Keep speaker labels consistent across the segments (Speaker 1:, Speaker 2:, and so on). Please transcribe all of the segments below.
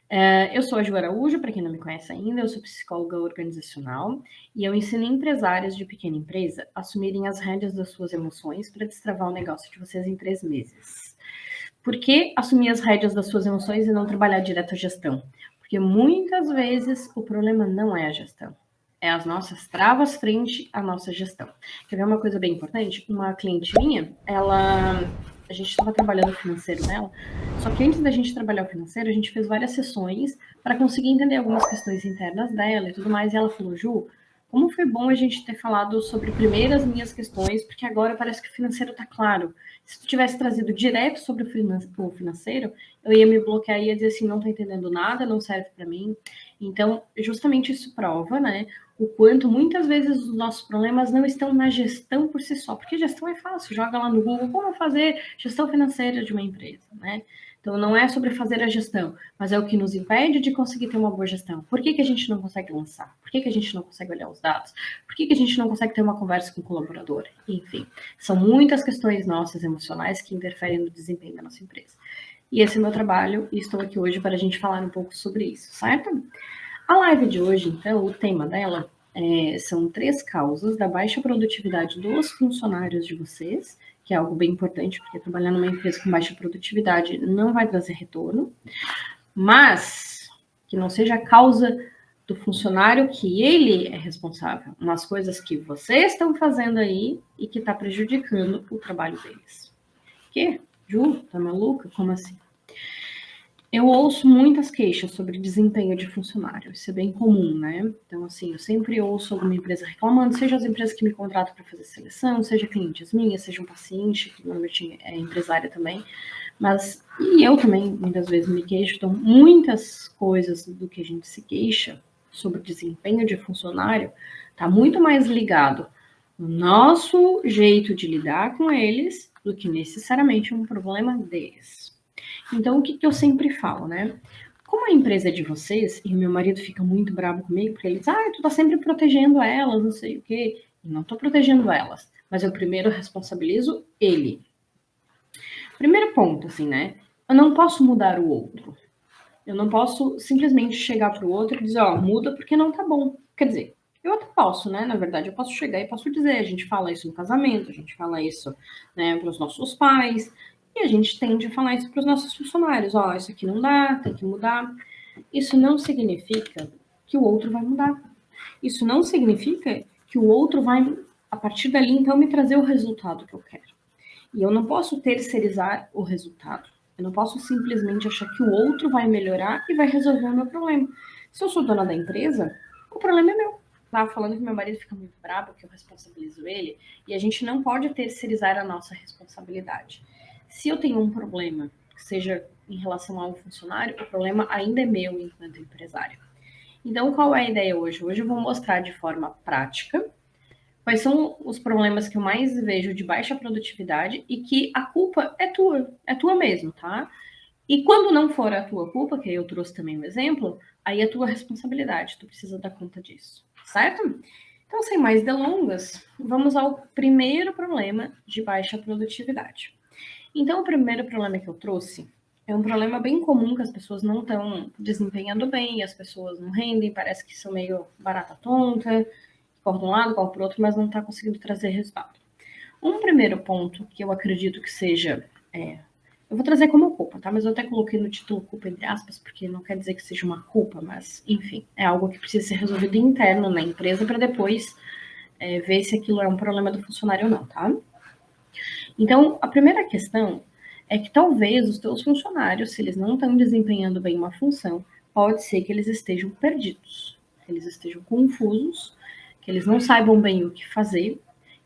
Speaker 1: Eu sou a Ju Araújo, para quem não me conhece ainda, eu sou psicóloga organizacional e eu ensino empresários de pequena empresa a assumirem as rédeas das suas emoções para destravar o negócio de vocês em 3 meses. Por que assumir as rédeas das suas emoções e não trabalhar direto a gestão? Porque muitas vezes o problema não é a gestão, é as nossas travas frente à nossa gestão. Quer ver uma coisa bem importante? Uma cliente minha, a gente estava trabalhando o financeiro dela, só que antes da gente trabalhar o financeiro, a gente fez várias sessões para conseguir entender algumas questões internas dela e tudo mais, e ela falou, Ju, como foi bom a gente ter falado sobre primeiro as minhas questões, porque agora parece que o financeiro está claro. Se tu tivesse trazido direto sobre o financeiro, eu ia me bloquear e ia dizer assim, não tô entendendo nada, não serve para mim. Então, justamente isso prova, né, o quanto muitas vezes os nossos problemas não estão na gestão por si só, porque gestão é fácil, joga lá no Google como fazer gestão financeira de uma empresa, né? Então, não é sobre fazer a gestão, mas é o que nos impede de conseguir ter uma boa gestão. Por que a gente não consegue lançar? Por que a gente não consegue olhar os dados? Por que a gente não consegue ter uma conversa com o colaborador? Enfim, são muitas questões nossas emocionais que interferem no desempenho da nossa empresa. E esse é o meu trabalho e estou aqui hoje para a gente falar um pouco sobre isso, certo? A live de hoje, então, o tema dela são 3 causas da baixa produtividade dos funcionários de vocês, que é algo bem importante, porque trabalhar numa empresa com baixa produtividade não vai trazer retorno, mas que não seja a causa do funcionário que ele é responsável, umas coisas que vocês estão fazendo aí e que está prejudicando o trabalho deles. Que? Ju, tá maluca? Como assim? Eu ouço muitas queixas sobre desempenho de funcionário, isso é bem comum, né? Então, assim, eu sempre ouço alguma empresa reclamando, seja as empresas que me contratam para fazer seleção, seja clientes minhas, seja um paciente, que normalmente é empresária também, mas, e eu também, muitas vezes me queixo, então, muitas coisas do que a gente se queixa sobre desempenho de funcionário está muito mais ligado no nosso jeito de lidar com eles do que necessariamente um problema deles. Então, o que eu sempre falo, né? Como a empresa é de vocês, e meu marido fica muito bravo comigo, porque ele diz, tu tá sempre protegendo elas, não sei o quê. E não tô protegendo elas, mas eu primeiro responsabilizo ele. Primeiro ponto, assim, né? Eu não posso mudar o outro. Eu não posso simplesmente chegar pro outro e dizer, muda porque não tá bom. Quer dizer, eu até posso, né? Na verdade, eu posso chegar e posso dizer, a gente fala isso no casamento, a gente fala isso, né, para os nossos pais, e a gente tende a falar isso para os nossos funcionários, isso aqui não dá, tem que mudar. Isso não significa que o outro vai mudar. Isso não significa que o outro vai, a partir dali, então, me trazer o resultado que eu quero. E eu não posso terceirizar o resultado. Eu não posso simplesmente achar que o outro vai melhorar e vai resolver o meu problema. Se eu sou dona da empresa, o problema é meu. Estava falando que meu marido fica muito bravo, que eu responsabilizo ele, e a gente não pode terceirizar a nossa responsabilidade. Se eu tenho um problema, seja em relação a um funcionário, o problema ainda é meu enquanto empresário. Então, qual é a ideia hoje? Hoje eu vou mostrar de forma prática quais são os problemas que eu mais vejo de baixa produtividade e que a culpa é tua mesmo, tá? E quando não for a tua culpa, que eu trouxe também um exemplo, aí é tua responsabilidade, tu precisa dar conta disso, certo? Então, sem mais delongas, vamos ao primeiro problema de baixa produtividade. Então, o primeiro problema que eu trouxe é um problema bem comum que as pessoas não estão desempenhando bem, as pessoas não rendem, parece que são meio barata tonta, corre de um lado, corre para o outro, mas não está conseguindo trazer resultado. Um primeiro ponto que eu acredito que seja. Eu vou trazer como culpa, tá? Mas eu até coloquei no título culpa entre aspas, porque não quer dizer que seja uma culpa, mas, enfim, é algo que precisa ser resolvido interno na empresa para depois ver se aquilo é um problema do funcionário ou não, tá? Então, a primeira questão é que talvez os teus funcionários, se eles não estão desempenhando bem uma função, pode ser que eles estejam perdidos, que eles estejam confusos, que eles não saibam bem o que fazer,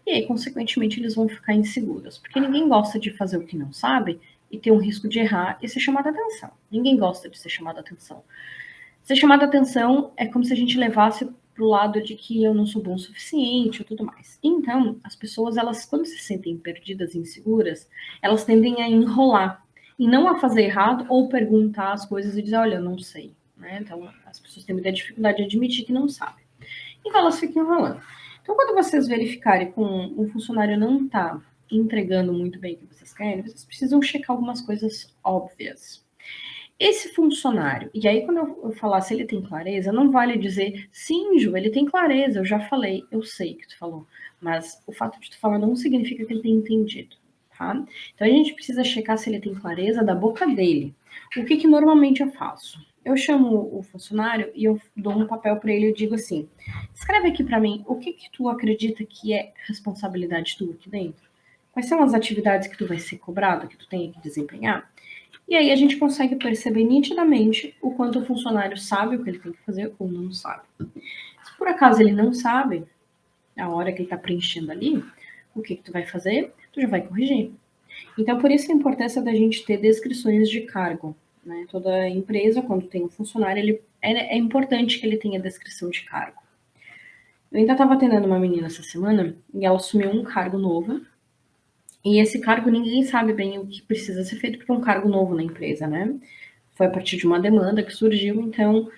Speaker 1: e aí, consequentemente, eles vão ficar inseguros, porque ninguém gosta de fazer o que não sabe e ter um risco de errar e ser chamado a atenção. Ninguém gosta de ser chamado a atenção. Ser chamado a atenção é como se a gente levasse pro lado de que eu não sou bom o suficiente ou tudo mais. Então, as pessoas, elas, quando se sentem perdidas e inseguras, elas tendem a enrolar e não a fazer errado ou perguntar as coisas e dizer, olha, eu não sei. Né? Então, as pessoas têm muita dificuldade de admitir que não sabem. Então, elas ficam enrolando. Então, quando vocês verificarem que um funcionário não está entregando muito bem o que vocês querem, vocês precisam checar algumas coisas óbvias. esse funcionário, e aí quando eu falar se ele tem clareza, não vale dizer, sim, Ju, ele tem clareza, eu já falei, eu sei que tu falou, mas o fato de tu falar não significa que ele tem entendido, tá? Então a gente precisa checar se ele tem clareza da boca dele. O que normalmente eu faço? Eu chamo o funcionário e eu dou um papel para ele e digo assim, escreve aqui para mim o que tu acredita que é responsabilidade tua aqui dentro. Quais são as atividades que tu vai ser cobrado, que tu tem que desempenhar? E aí a gente consegue perceber nitidamente o quanto o funcionário sabe o que ele tem que fazer ou não sabe. Se por acaso ele não sabe, a hora que ele está preenchendo ali, o que tu vai fazer? Tu já vai corrigir. Então, por isso a importância da gente ter descrições de cargo. Né? Toda empresa, quando tem um funcionário, é importante que ele tenha descrição de cargo. Eu ainda estava atendendo uma menina essa semana e ela assumiu um cargo novo. E esse cargo ninguém sabe bem o que precisa ser feito, porque é um cargo novo na empresa, né? Foi a partir de uma demanda que surgiu, então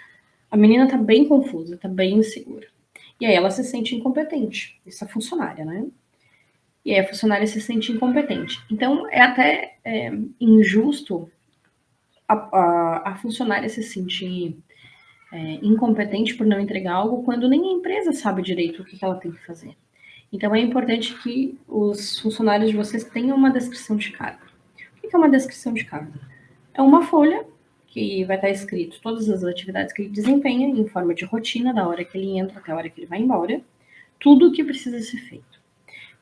Speaker 1: a menina tá bem confusa, tá bem insegura. E aí ela se sente incompetente, essa funcionária, né? E aí a funcionária se sente incompetente. Então é até injusto a funcionária se sentir incompetente por não entregar algo quando nem a empresa sabe direito o que ela tem que fazer. Então é importante que os funcionários de vocês tenham uma descrição de cargo. O que é uma descrição de cargo? É uma folha que vai estar escrito todas as atividades que ele desempenha em forma de rotina, da hora que ele entra até a hora que ele vai embora, tudo o que precisa ser feito.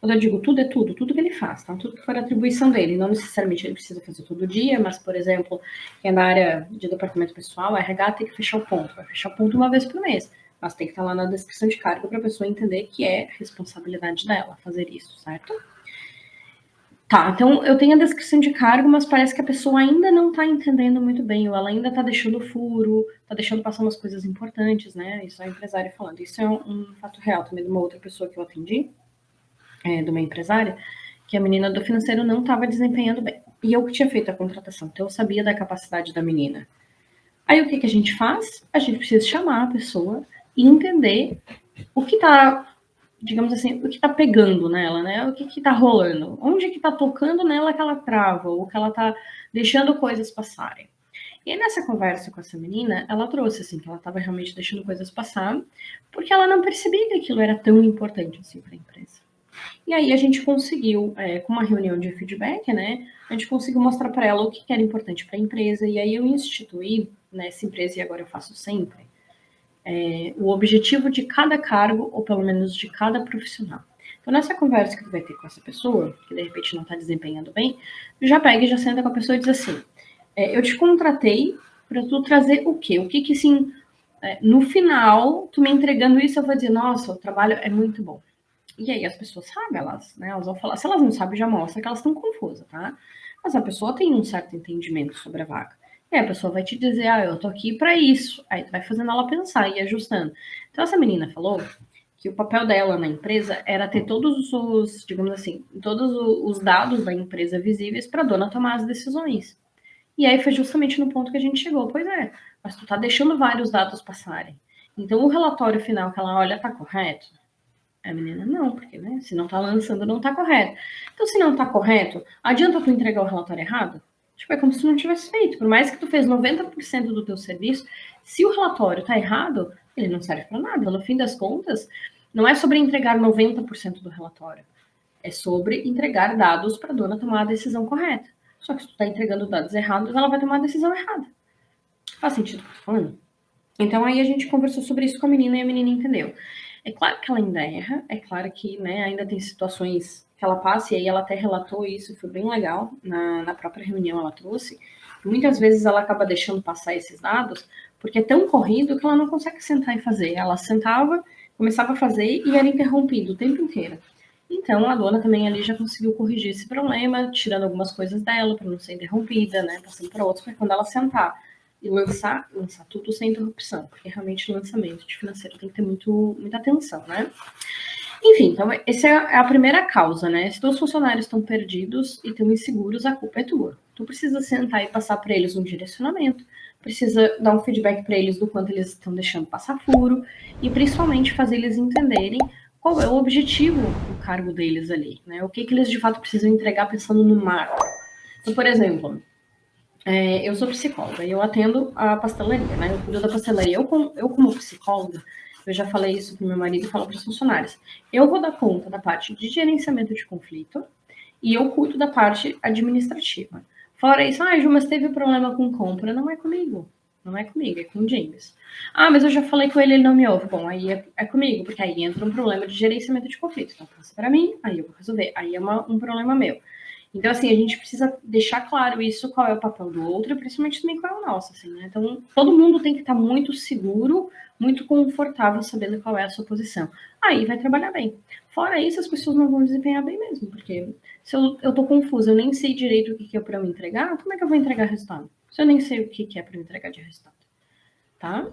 Speaker 1: Quando eu digo tudo, é tudo que ele faz, tá? Tudo que for atribuição dele. Não necessariamente ele precisa fazer todo dia, mas, por exemplo, quem é na área de departamento pessoal, a RH tem que fechar o ponto. Vai fechar o ponto uma vez por mês. Mas tem que estar lá na descrição de cargo para a pessoa entender que é responsabilidade dela fazer isso, certo? Tá, então eu tenho a descrição de cargo, mas parece que a pessoa ainda não tá entendendo muito bem, ou ela ainda tá deixando furo, tá deixando passar umas coisas importantes, né? Isso é o empresário falando. Isso é um fato real também de uma outra pessoa que eu atendi, de uma empresária, que a menina do financeiro não estava desempenhando bem. E eu que tinha feito a contratação, então eu sabia da capacidade da menina. Aí o que a gente faz? A gente precisa chamar a pessoa e entender o que tá, digamos assim, o que tá pegando nela, né? O que tá rolando? Onde que tá tocando nela que ela trava, ou que ela tá deixando coisas passarem. E aí, nessa conversa com essa menina, ela trouxe, assim, que ela tava realmente deixando coisas passar, porque ela não percebia que aquilo era tão importante, assim, para a empresa. E aí a gente conseguiu, com uma reunião de feedback, né, a gente conseguiu mostrar para ela o que era importante para a empresa, e aí eu instituí nessa empresa, e agora eu faço sempre, o objetivo de cada cargo, ou pelo menos de cada profissional. Então, nessa conversa que tu vai ter com essa pessoa, que de repente não está desempenhando bem, tu já pega e já senta com a pessoa e diz assim, eu te contratei para tu trazer o quê? O que assim, no final, tu me entregando isso, eu vou dizer, nossa, o trabalho é muito bom. E aí as pessoas sabem, elas vão falar, se elas não sabem, já mostra que elas estão confusas, tá? Mas a pessoa tem um certo entendimento sobre a vaga. E aí a pessoa vai te dizer, eu tô aqui para isso. Aí tu vai fazendo ela pensar e ajustando. Então essa menina falou que o papel dela na empresa era ter todos os, digamos assim, todos os dados da empresa visíveis para a dona tomar as decisões. E aí foi justamente no ponto que a gente chegou. Pois é, mas tu tá deixando vários dados passarem. Então o relatório final que ela olha tá correto? A menina, não, porque, né, se não tá lançando, não tá correto. Então, se não tá correto, adianta tu entregar o relatório errado? Tipo, é como se tu não tivesse feito. Por mais que tu fez 90% do teu serviço, se o relatório tá errado, ele não serve para nada. No fim das contas, não é sobre entregar 90% do relatório. É sobre entregar dados para a dona tomar a decisão correta. Só que se tu tá entregando dados errados, ela vai tomar a decisão errada. Faz sentido o que eu tô falando? Então, aí a gente conversou sobre isso com a menina e a menina entendeu. É claro que ela ainda erra, é claro que, né, ainda tem situações que ela passa, e aí ela até relatou isso, foi bem legal, na própria reunião ela trouxe. Muitas vezes ela acaba deixando passar esses dados, porque é tão corrido que ela não consegue sentar e fazer. Ela sentava, começava a fazer e era interrompido o tempo inteiro. Então a dona também ali já conseguiu corrigir esse problema, tirando algumas coisas dela para não ser interrompida, né, passando para outros, para quando ela sentar e lançar tudo sem interrupção, porque realmente o lançamento de financeiro tem que ter muita atenção, né? Enfim, então essa é a primeira causa, né? Se teus funcionários estão perdidos e estão inseguros, a culpa é tua. Tu precisa sentar e passar para eles um direcionamento, precisa dar um feedback para eles do quanto eles estão deixando passar furo e principalmente fazer eles entenderem qual é o objetivo do cargo deles ali, né? O que eles de fato precisam entregar pensando no macro. Então, por exemplo, Eu sou psicóloga e eu atendo a pastelaria, né? Eu cuido da pastelaria. Eu como psicóloga, eu já falei isso pro meu marido e falo para os funcionários. Eu vou dar conta da parte de gerenciamento de conflito e eu cuido da parte administrativa. Fora isso, Ju, mas teve problema com compra. Não é comigo. Não é comigo, é com o James. Mas eu já falei com ele, ele não me ouve. Bom, aí é comigo, porque aí entra um problema de gerenciamento de conflito. Então, passa para mim, aí eu vou resolver. Aí é um problema meu. Então, assim, a gente precisa deixar claro isso, qual é o papel do outro, e principalmente também qual é o nosso, assim, né? Então, todo mundo tem que estar muito seguro, muito confortável, sabendo qual é a sua posição. Aí vai trabalhar bem. Fora isso, as pessoas não vão desempenhar bem mesmo, porque se eu tô confusa, eu nem sei direito o que é para eu entregar, como é que eu vou entregar resultado? Se eu nem sei o que é para eu entregar de resultado, tá?